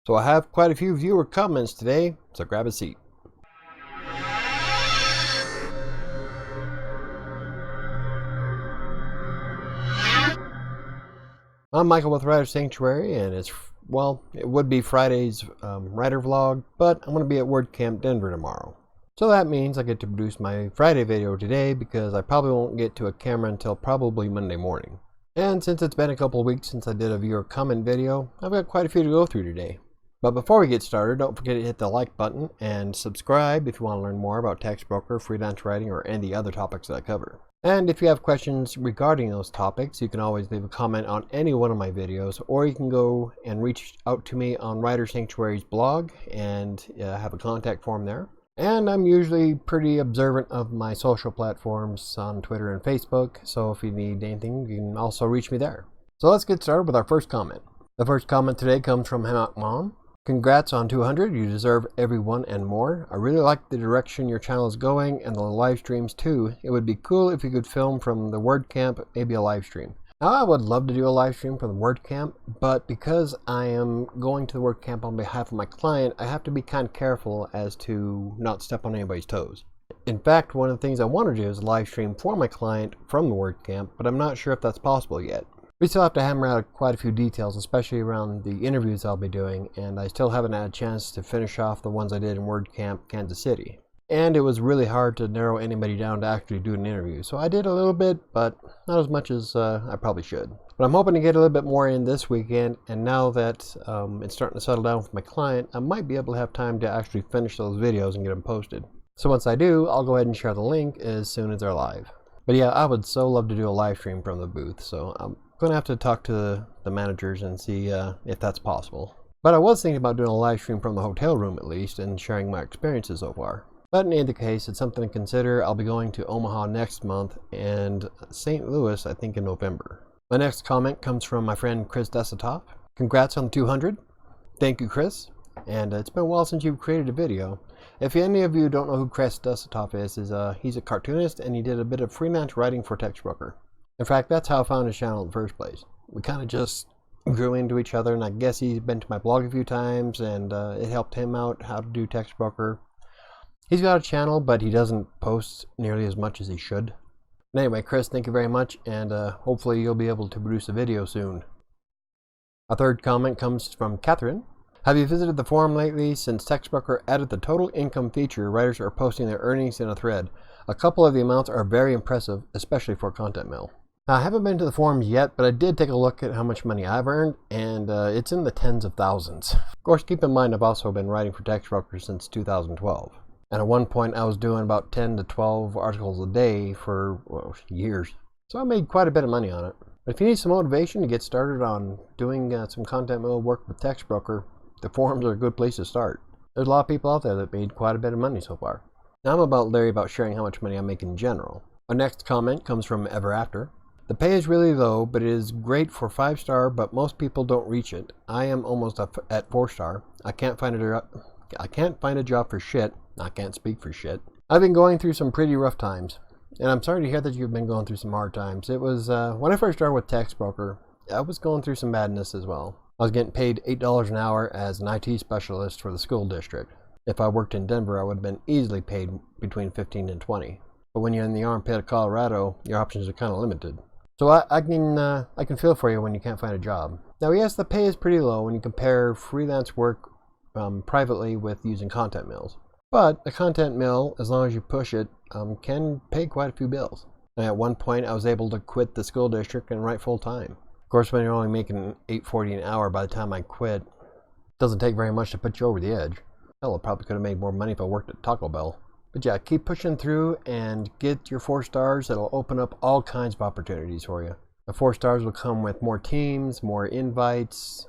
So I have quite a few viewer comments today, so grab a seat. I'm Michael with WriterSanctuary, and it would be Friday's writer vlog, but I'm going to be at WordCamp Denver tomorrow. So that means I get to produce my Friday video today because I probably won't get to a camera until probably Monday morning. And since it's been a couple of weeks since I did a viewer comment video, I've got quite a few to go through today. But before we get started, don't forget to hit the like button and subscribe if you want to learn more about Textbroker, freelance writing, or any other topics that I cover. And if you have questions regarding those topics, you can always leave a comment on any one of my videos, or you can go and reach out to me on WriterSanctuary's blog and have a contact form there. And I'm usually pretty observant of my social platforms on Twitter and Facebook, so if you need anything, you can also reach me there. So let's get started with our first comment. The first comment today comes from Hamak Mom. Congrats on 200, you deserve every one and more. I really like the direction your channel is going and the live streams too. It would be cool if you could film from the WordCamp, maybe a live stream. Now I would love to do a live stream from the WordCamp, but because I am going to the WordCamp on behalf of my client, I have to be kind of careful as to not step on anybody's toes. In fact, one of the things I want to do is a live stream for my client from the WordCamp, but I'm not sure if that's possible yet. We still have to hammer out quite a few details, especially around the interviews I'll be doing, and I still haven't had a chance to finish off the ones I did in WordCamp Kansas City. And it was really hard to narrow anybody down to actually do an interview. So I did a little bit, but not as much as I probably should. But I'm hoping to get a little bit more in this weekend, and now that it's starting to settle down with my client, I might be able to have time to actually finish those videos and get them posted. So once I do, I'll go ahead and share the link as soon as they're live. But yeah, I would so love to do a live stream from the booth, so I'm going to have to talk to the managers and see if that's possible. But I was thinking about doing a live stream from the hotel room at least and sharing my experiences so far. But in either case, it's something to consider. I'll be going to Omaha next month and St. Louis, I think, in November. My next comment comes from my friend Chris Desatop. Congrats on 200. Thank you, Chris. And it's been a while since you've created a video. If any of you don't know who Chris Desatop is he's a cartoonist, and he did a bit of freelance writing for Textbroker. In fact, that's how I found his channel in the first place. We kind of just grew into each other, and I guess he's been to my blog a few times, and it helped him out how to do Textbroker. He's got a channel, but he doesn't post nearly as much as he should. And anyway, Chris, thank you very much, and hopefully you'll be able to produce a video soon. Our third comment comes from Catherine. Have you visited the forum lately? Since Textbroker added the total income feature, writers are posting their earnings in a thread. A couple of the amounts are very impressive, especially for content mill. Now, I haven't been to the forums yet, but I did take a look at how much money I've earned, and it's in the tens of thousands. Of course, keep in mind I've also been writing for Textbroker since 2012. And at one point, I was doing about 10 to 12 articles a day for years. So I made quite a bit of money on it. But if you need some motivation to get started on doing some content mill work with Textbroker, the forums are a good place to start. There's a lot of people out there that made quite a bit of money so far. Now I'm about leery about sharing how much money I make in general. Our next comment comes from Ever After. The pay is really low, but it is great for 5-star, but most people don't reach it. I am almost up at 4-star. I can't find a job for shit. I can't speak for shit. I've been going through some pretty rough times, and I'm sorry to hear that you've been going through some hard times. It was when I first started with Textbroker, I was going through some madness as well. I was getting paid $8 an hour as an IT specialist for the school district. If I worked in Denver, I would have been easily paid between $15 and $20. But when you're in the armpit of Colorado, your options are kind of limited. So I can feel for you when you can't find a job. Now, yes, the pay is pretty low when you compare freelance work privately with using content mills. But a content mill, as long as you push it, can pay quite a few bills. And at one point, I was able to quit the school district and write full time. Of course, when you're only making $8.40 an hour by the time I quit, it doesn't take very much to put you over the edge. Hell, I probably could have made more money if I worked at Taco Bell. But yeah, keep pushing through and get your 4 stars. It'll open up all kinds of opportunities for you. The 4 stars will come with more teams, more invites,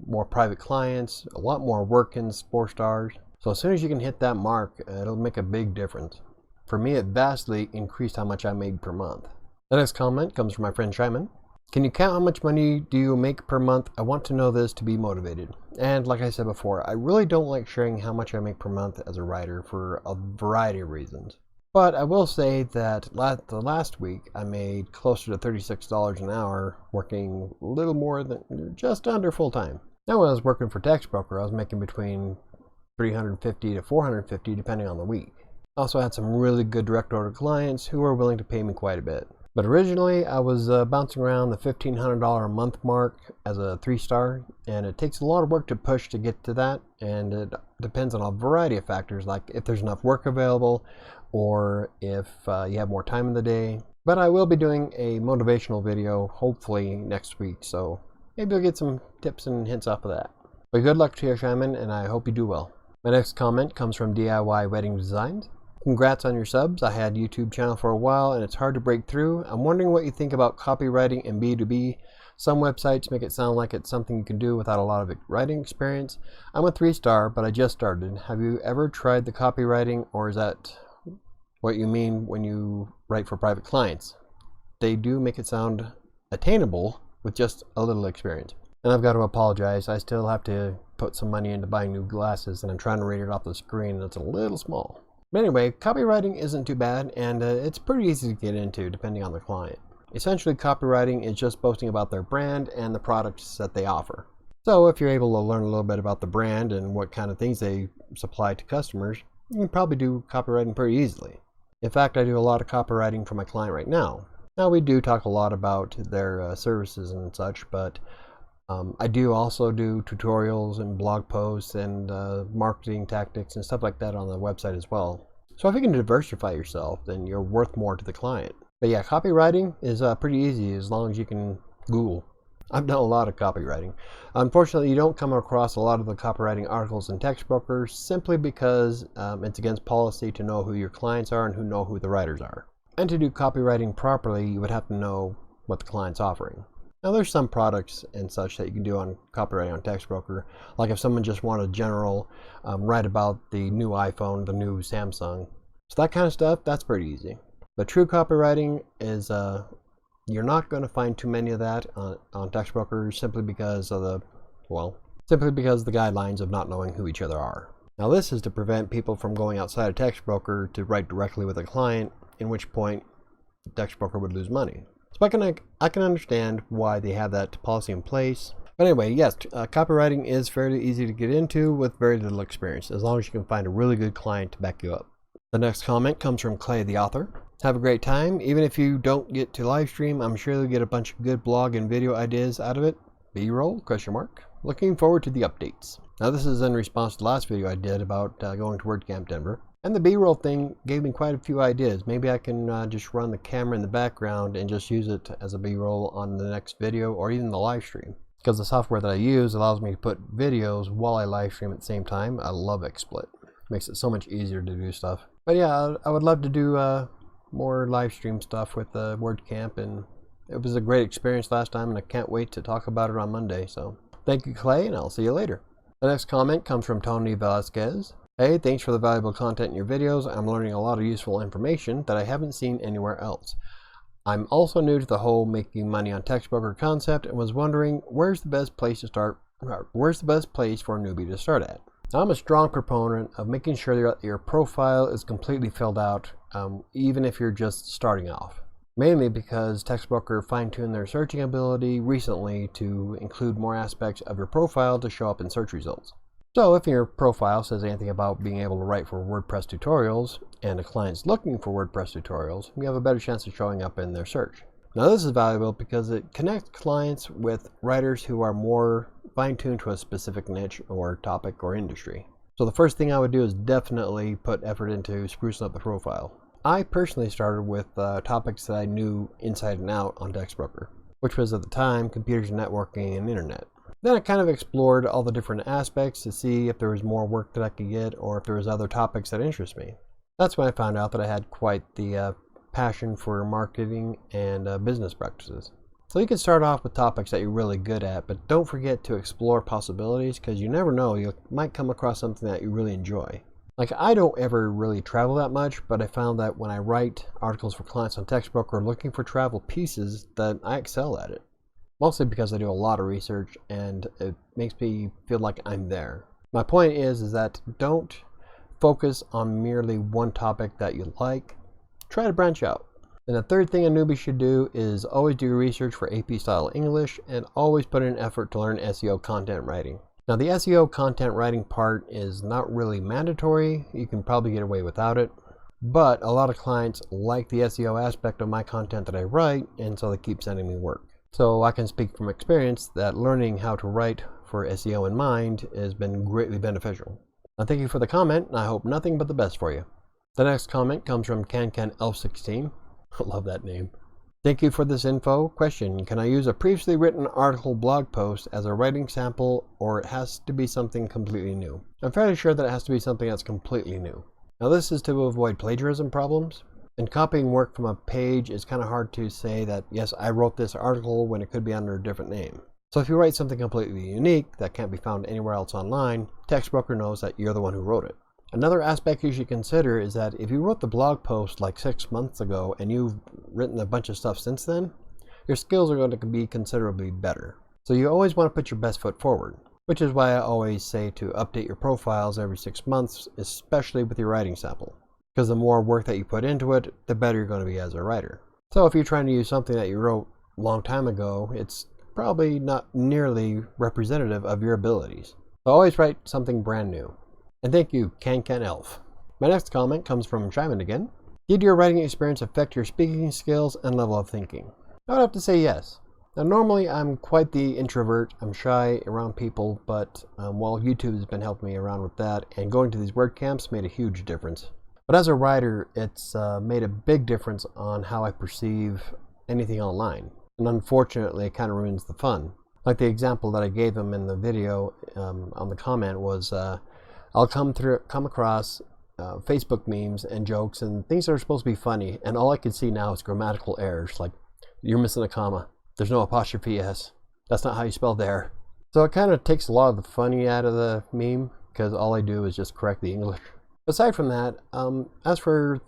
more private clients, a lot more work in 4 stars. So as soon as you can hit that mark, it'll make a big difference. For me, it vastly increased how much I made per month. The next comment comes from my friend Shyman. Can you count how much money do you make per month? I want to know this to be motivated. And like I said before, I really don't like sharing how much I make per month as a writer for a variety of reasons. But I will say that the last week I made closer to $36 an hour working a little more than just under full time. Now when I was working for Textbroker, I was making between $350 to $450 depending on the week. I also had some really good direct order clients who were willing to pay me quite a bit. But originally I was bouncing around the $1,500 a month mark as a 3-star, and it takes a lot of work to push to get to that, and it depends on a variety of factors, like if there's enough work available or if you have more time in the day. But I will be doing a motivational video hopefully next week, so maybe you'll get some tips and hints off of that. But good luck to you, Shaman, and I hope you do well. My next comment comes from DIY Wedding Designs. Congrats on your subs. I had a YouTube channel for a while and it's hard to break through. I'm wondering what you think about copywriting and B2B. Some websites make it sound like it's something you can do without a lot of writing experience. I'm a 3-star, but I just started. Have you ever tried the copywriting, or is that what you mean when you write for private clients? They do make it sound attainable with just a little experience. And I've got to apologize. I still have to put some money into buying new glasses, and I'm trying to read it off the screen and it's a little small. But anyway, copywriting isn't too bad, and it's pretty easy to get into depending on the client. Essentially, copywriting is just boasting about their brand and the products that they offer. So if you're able to learn a little bit about the brand and what kind of things they supply to customers, you can probably do copywriting pretty easily. In fact, I do a lot of copywriting for my client right now. Now, we do talk a lot about their services and such, but I do also do tutorials and blog posts and marketing tactics and stuff like that on the website as well. So if you can diversify yourself, then you're worth more to the client. But yeah, copywriting is pretty easy as long as you can Google. I've done a lot of copywriting. Unfortunately, you don't come across a lot of the copywriting articles in Textbroker simply because it's against policy to know who your clients are and who the writers are. And to do copywriting properly, you would have to know what the client's offering. Now there's some products and such that you can do on copywriting on Textbroker, like if someone just wanted a general write about the new iPhone, the new Samsung. So that kind of stuff, that's pretty easy. But true copywriting is, you're not going to find too many of that on Textbroker simply because of the guidelines of not knowing who each other are. Now this is to prevent people from going outside of Textbroker to write directly with a client, in which point Textbroker would lose money. So I can understand why they have that policy in place. But anyway, yes, copywriting is fairly easy to get into with very little experience, as long as you can find a really good client to back you up. The next comment comes from Clay, the author. Have a great time. Even if you don't get to live stream, I'm sure you'll get a bunch of good blog and video ideas out of it. BRoll? ? Looking forward to the updates. Now this is in response to the last video I did about going to WordCamp Denver. And the BRoll thing gave me quite a few ideas. Maybe I can just run the camera in the background and just use it as a BRoll on the next video or even the live stream. Because the software that I use allows me to put videos while I live stream at the same time. I love XSplit. Makes it so much easier to do stuff. But yeah, I would love to do more live stream stuff with WordCamp, and it was a great experience last time, and I can't wait to talk about it on Monday. So thank you, Clay, and I'll see you later. The next comment comes from Tony Velasquez. Hey, thanks for the valuable content in your videos. I'm learning a lot of useful information that I haven't seen anywhere else. I'm also new to the whole making money on Textbroker concept and was wondering where's the best place for a newbie to start at. Now, I'm a strong proponent of making sure that your profile is completely filled out, even if you're just starting off. Mainly because Textbroker fine-tuned their searching ability recently to include more aspects of your profile to show up in search results. So if your profile says anything about being able to write for WordPress tutorials and a client's looking for WordPress tutorials, you have a better chance of showing up in their search. Now this is valuable because it connects clients with writers who are more fine-tuned to a specific niche or topic or industry. So the first thing I would do is definitely put effort into sprucing up the profile. I personally started with topics that I knew inside and out on Textbroker, which was at the time computers and networking and internet. Then I kind of explored all the different aspects to see if there was more work that I could get or if there was other topics that interest me. That's when I found out that I had quite the passion for marketing and business practices. So you can start off with topics that you're really good at, but don't forget to explore possibilities because you never know, you might come across something that you really enjoy. Like, I don't ever really travel that much, but I found that when I write articles for clients on Textbroker looking for travel pieces, that I excel at it. Mostly because I do a lot of research and it makes me feel like I'm there. My point is that don't focus on merely one topic that you like. Try to branch out. And the third thing a newbie should do is always do research for AP style English and always put in effort to learn SEO content writing. Now the SEO content writing part is not really mandatory. You can probably get away without it. But a lot of clients like the SEO aspect of my content that I write, and so they keep sending me work. So I can speak from experience that learning how to write for SEO in mind has been greatly beneficial. Now thank you for the comment, and I hope nothing but the best for you. The next comment comes from CanCanElf16. I love that name. Thank you for this info. Question: can I use a previously written article blog post as a writing sample, or it has to be something completely new? I'm fairly sure that it has to be something that's completely new. Now this is to avoid plagiarism problems. And copying work from a page is kind of hard to say that, yes, I wrote this article when it could be under a different name. So if you write something completely unique that can't be found anywhere else online, Textbroker knows that you're the one who wrote it. Another aspect you should consider is that if you wrote the blog post like 6 months ago and you've written a bunch of stuff since then, your skills are going to be considerably better. So you always want to put your best foot forward, which is why I always say to update your profiles every 6 months, especially with your writing sample. Because the more work that you put into it, the better you're going to be as a writer. So if you're trying to use something that you wrote a long time ago, it's probably not nearly representative of your abilities. So always write something brand new. And thank you, CanCanElf. My next comment comes from Shyman again. Did your writing experience affect your speaking skills and level of thinking? I would have to say yes. Now normally I'm quite the introvert. I'm shy around people, but while YouTube has been helping me around with that, and going to these WordCamps made a huge difference. But as a writer, it's made a big difference on how I perceive anything online. And unfortunately, it kind of ruins the fun. Like the example that I gave him in the video on the comment was, I'll come across Facebook memes and jokes and things that are supposed to be funny, and all I can see now is grammatical errors, like you're missing a comma, there's no apostrophe S, that's not how you spell there. So it kind of takes a lot of the funny out of the meme, because all I do is just correct the English. Aside from that, as for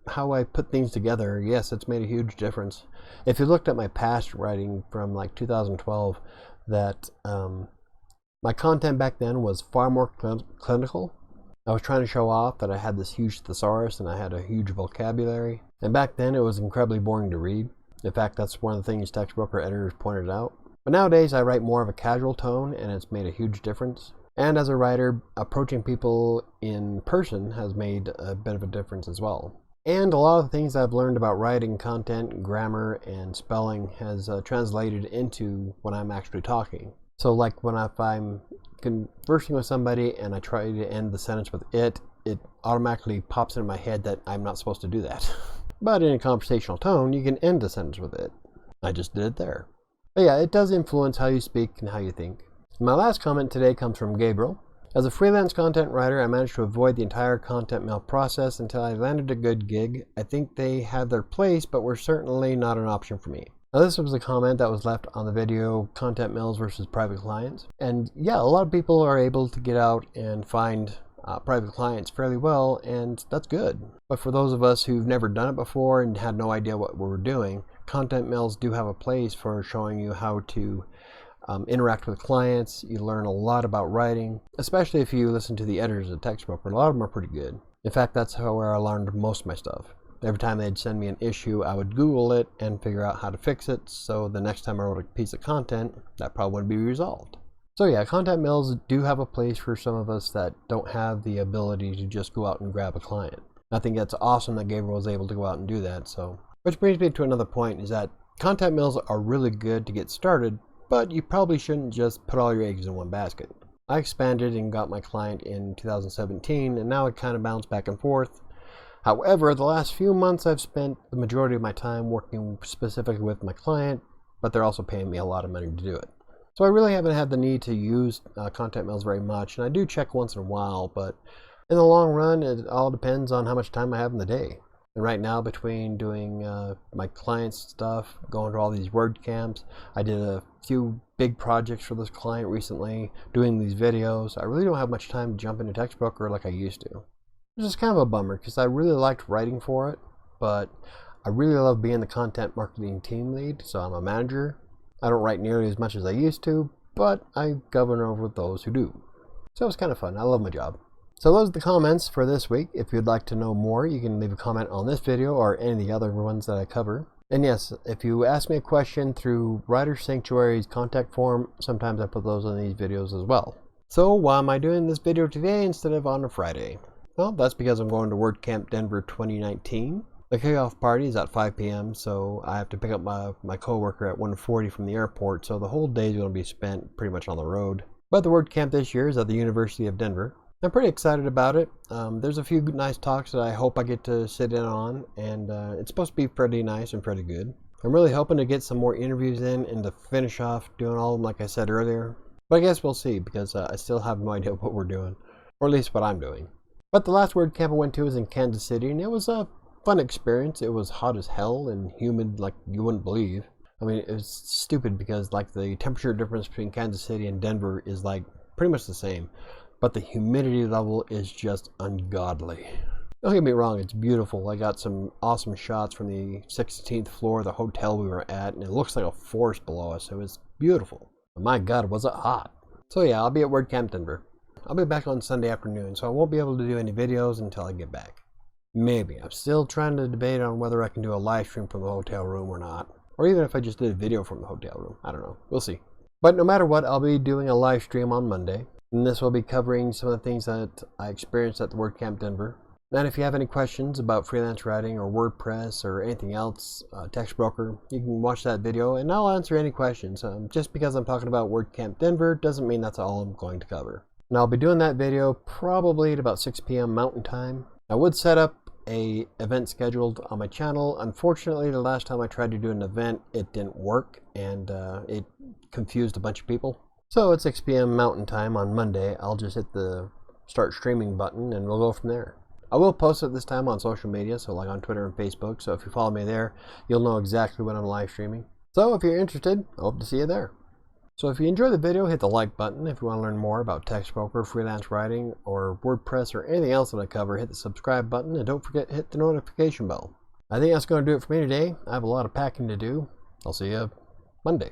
how I put things together, yes, it's made a huge difference. If you looked at my past writing from like 2012, that my content back then was far more clinical. I was trying to show off that I had this huge thesaurus and I had a huge vocabulary. And back then it was incredibly boring to read. In fact, that's one of the things Textbroker editors pointed out. But nowadays I write more of a casual tone, and it's made a huge difference. And as a writer, approaching people in person has made a bit of a difference as well. And a lot of the things I've learned about writing content, grammar, and spelling has translated into when I'm actually talking. So like if I'm conversing with somebody and I try to end the sentence with it automatically pops into my head that I'm not supposed to do that. But in a conversational tone, you can end a sentence with it. I just did it there. But yeah, it does influence how you speak and how you think. My last comment today comes from Gabriel. As a freelance content writer, I managed to avoid the entire content mail process until I landed a good gig. I think they had their place, but were certainly not an option for me. Now this was a comment that was left on the video, content mails versus private clients. And yeah, a lot of people are able to get out and find private clients fairly well, and that's good. But for those of us who've never done it before and had no idea what we were doing, content mails do have a place for showing you how to interact with clients. You learn a lot about writing, especially if you listen to the editors of Textbroker. A lot of them are pretty good. In fact, that's where I learned most of my stuff. Every time they'd send me an issue, I would Google it and figure out how to fix it, so the next time I wrote a piece of content, that problem would be resolved. So yeah, content mails do have a place for some of us that don't have the ability to just go out and grab a client. I think that's awesome that Gabriel was able to go out and do that. So, which brings me to another point, is that content mails are really good to get started, but you probably shouldn't just put all your eggs in one basket. I expanded and got my client in 2017, and now it kind of bounced back and forth. However, the last few months I've spent the majority of my time working specifically with my client, but they're also paying me a lot of money to do it. So I really haven't had the need to use content mails very much, and I do check once in a while, but in the long run, it all depends on how much time I have in the day. And right now, between doing my client's stuff, going to all these WordCamps, I did a few big projects for this client recently, doing these videos, I really don't have much time to jump into Textbroker like I used to. Which is kind of a bummer, because I really liked writing for it, but I really love being the content marketing team lead, so I'm a manager. I don't write nearly as much as I used to, but I govern over those who do. So it's kind of fun. I love my job. So those are the comments for this week. If you'd like to know more, you can leave a comment on this video or any of the other ones that I cover. And yes, if you ask me a question through WriterSanctuary's contact form, sometimes I put those in these videos as well. So why am I doing this video today instead of on a Friday? Well, that's because I'm going to WordCamp Denver 2019. The kickoff party is at 5 p.m., so I have to pick up my coworker at 1:40 from the airport, so the whole day is going to be spent pretty much on the road. But the WordCamp this year is at the University of Denver. I'm pretty excited about it. There's a few nice talks that I hope I get to sit in on, and it's supposed to be pretty nice and pretty good. I'm really hoping to get some more interviews in and to finish off doing all of them like I said earlier. But I guess we'll see, because I still have no idea what we're doing, or at least what I'm doing. But the last WordCamp I went to was in Kansas City, and it was a fun experience. It was hot as hell and humid like you wouldn't believe. I mean, it was stupid because like the temperature difference between Kansas City and Denver is like pretty much the same. But the humidity level is just ungodly. Don't get me wrong, it's beautiful. I got some awesome shots from the 16th floor of the hotel we were at, and it looks like a forest below us. It was beautiful. But my God, was it hot. So yeah, I'll be at WordCamp Denver. I'll be back on Sunday afternoon, so I won't be able to do any videos until I get back. Maybe. I'm still trying to debate on whether I can do a live stream from the hotel room or not. Or even if I just did a video from the hotel room. I don't know. We'll see. But no matter what, I'll be doing a live stream on Monday. And this will be covering some of the things that I experienced at the WordCamp Denver. And if you have any questions about freelance writing or WordPress or anything else, Textbroker, you can watch that video and I'll answer any questions. Just because I'm talking about WordCamp Denver doesn't mean that's all I'm going to cover. And I'll be doing that video probably at about 6 p.m. Mountain Time. I would set up an event scheduled on my channel. Unfortunately, the last time I tried to do an event, it didn't work and it confused a bunch of people. So at 6 p.m. Mountain Time on Monday, I'll just hit the start streaming button and we'll go from there. I will post it this time on social media, so like on Twitter and Facebook, so if you follow me there, you'll know exactly when I'm live streaming. So if you're interested, I hope to see you there. So if you enjoyed the video, hit the like button. If you want to learn more about Textbroker, freelance writing, or WordPress, or anything else that I cover, hit the subscribe button, and don't forget to hit the notification bell. I think that's going to do it for me today. I have a lot of packing to do. I'll see you Monday.